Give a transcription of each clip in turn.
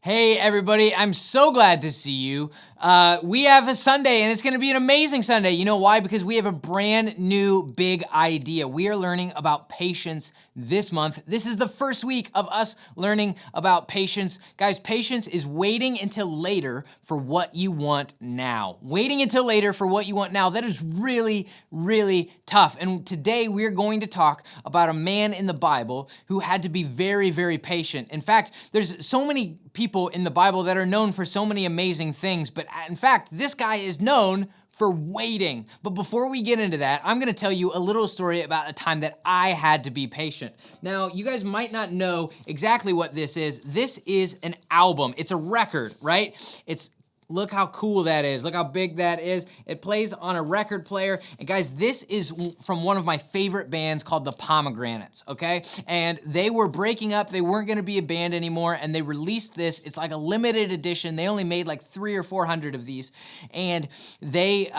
Hey everybody, I'm so glad to see you. We have a Sunday and it's gonna be an amazing Sunday. You know why? Because we have a brand new big idea. We are learning about patience this month. This is the first week of us learning about patience. Guys, patience is waiting until later for what you want now. Waiting until later for what you want now. That is really, really tough. And today we're going to talk about a man in the Bible who had to be very, very patient. In fact, there's so many people in the Bible that are known for so many amazing things, but in fact, this guy is known for waiting. But before we get into that, I'm gonna tell you a little story about a time that I had to be patient. Now, you guys might not know exactly what this is. This is an album. It's a record, right? Look how cool that is. Look how big that is. It plays on a record player. And guys, this is from one of my favorite bands called the Pomegranates, okay? And they were breaking up. They weren't gonna be a band anymore, and they released this. It's like a limited edition. They only made like 300 or 400 of these. And they,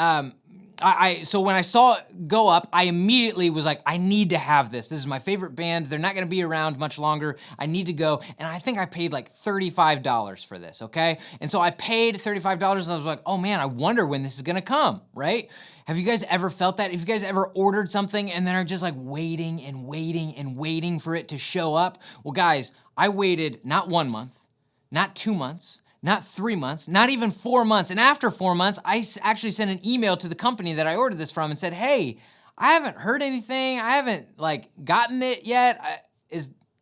so when I saw it go up, I immediately was like, I need to have this. This is my favorite band. They're not gonna be around much longer. I need to go. And I think I paid like $35 for this, okay? And so I paid $35 and I was like, oh man, I wonder when this is gonna come, right? Have you guys ever felt that? Have you guys ever ordered something and then are just like waiting and waiting and waiting for it to show up? Well, guys, I waited not 1 month, not 2 months, not 3 months, not even 4 months. And after 4 months, I actually sent an email to the company that I ordered this from and said, hey, I haven't heard anything. I haven't like gotten it yet.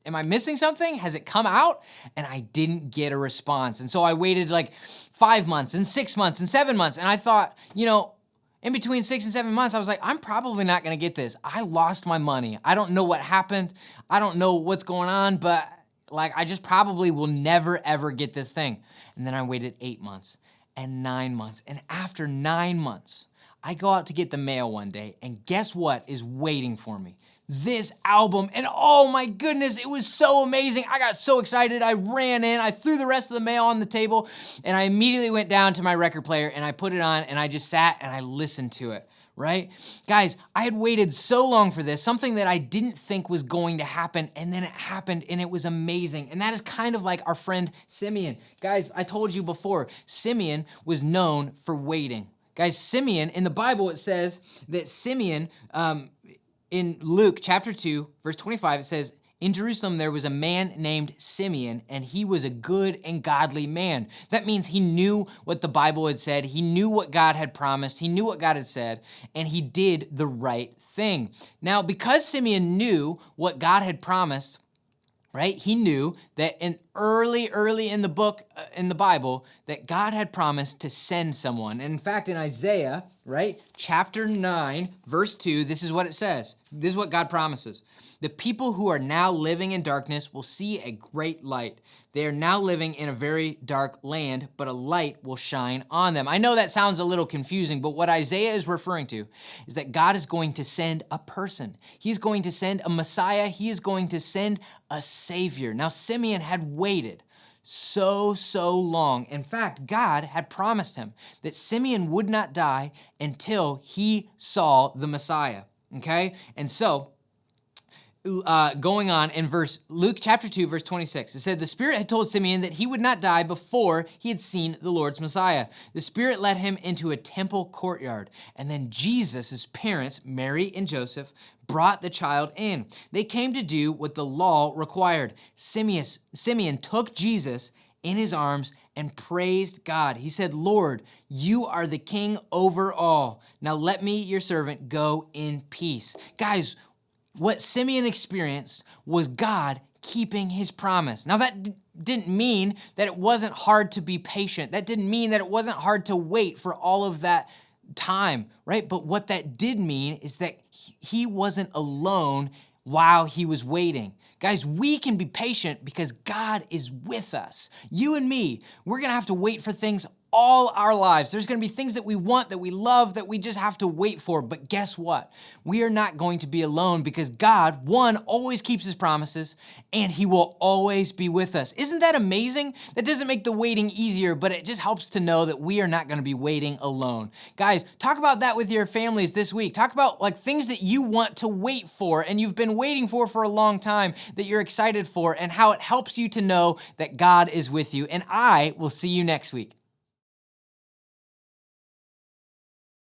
Am I missing something? Has it come out? And I didn't get a response. And so I waited like 5 months and 6 months and 7 months. And I thought, in between 6 and 7 months, I was like, I'm probably not gonna get this. I lost my money. I don't know what happened. I don't know what's going on, but like, I just probably will never ever get this thing. And then I waited 8 months and 9 months. And after 9 months, I go out to get the mail one day, and guess what is waiting for me? This album. And oh my goodness, it was so amazing. I got so excited. I ran in, I threw the rest of the mail on the table, and I immediately went down to my record player and I put it on and I just sat and I listened to it. Right? Guys, I had waited so long for this, something that I didn't think was going to happen, and then it happened, and it was amazing. And that is kind of like our friend Simeon. Guys, I told you before, Simeon was known for waiting. Guys, Simeon, in the Bible, it says that Simeon, in Luke chapter 2, verse 25, it says, in Jerusalem, there was a man named Simeon, and he was a good and godly man. That means he knew what the Bible had said. He knew what God had promised. He knew what God had said, and he did the right thing. Now, because Simeon knew what God had promised, right? He knew that early in the book, in the Bible, that God had promised to send someone. And in fact, in Isaiah, right, chapter 9, verse 2, this is what it says. This is what God promises. The people who are now living in darkness will see a great light. They are now living in a very dark land, but a light will shine on them. I know that sounds a little confusing, but what Isaiah is referring to is that God is going to send a person. He's going to send a Messiah. He is going to send a Savior. Now, Simeon had waited so long. In fact, God had promised him that Simeon would not die until he saw the Messiah, okay? And so, going on in Luke chapter 2, verse 26, it said, the Spirit had told Simeon that he would not die before he had seen the Lord's Messiah. The Spirit led him into a temple courtyard, and then Jesus' parents, Mary and Joseph, brought the child in. They came to do what the law required. Simeon took Jesus in his arms and praised God. He said, Lord, you are the king over all. Now let me, your servant, go in peace. Guys, what Simeon experienced was God keeping his promise. Now that didn't mean that it wasn't hard to be patient. That didn't mean that it wasn't hard to wait for all of that time, right? But what that did mean is that he wasn't alone while he was waiting. Guys, we can be patient because God is with us. You and me, we're gonna have to wait for things all our lives. There's gonna be things that we want, that we love, that we just have to wait for. But guess what? We are not going to be alone because God, one, always keeps his promises, and he will always be with us. Isn't that amazing? That doesn't make the waiting easier, but it just helps to know that we are not gonna be waiting alone. Guys, talk about that with your families this week. Talk about like things that you want to wait for and you've been waiting for a long time that you're excited for, and how it helps you to know that God is with you. And I will see you next week.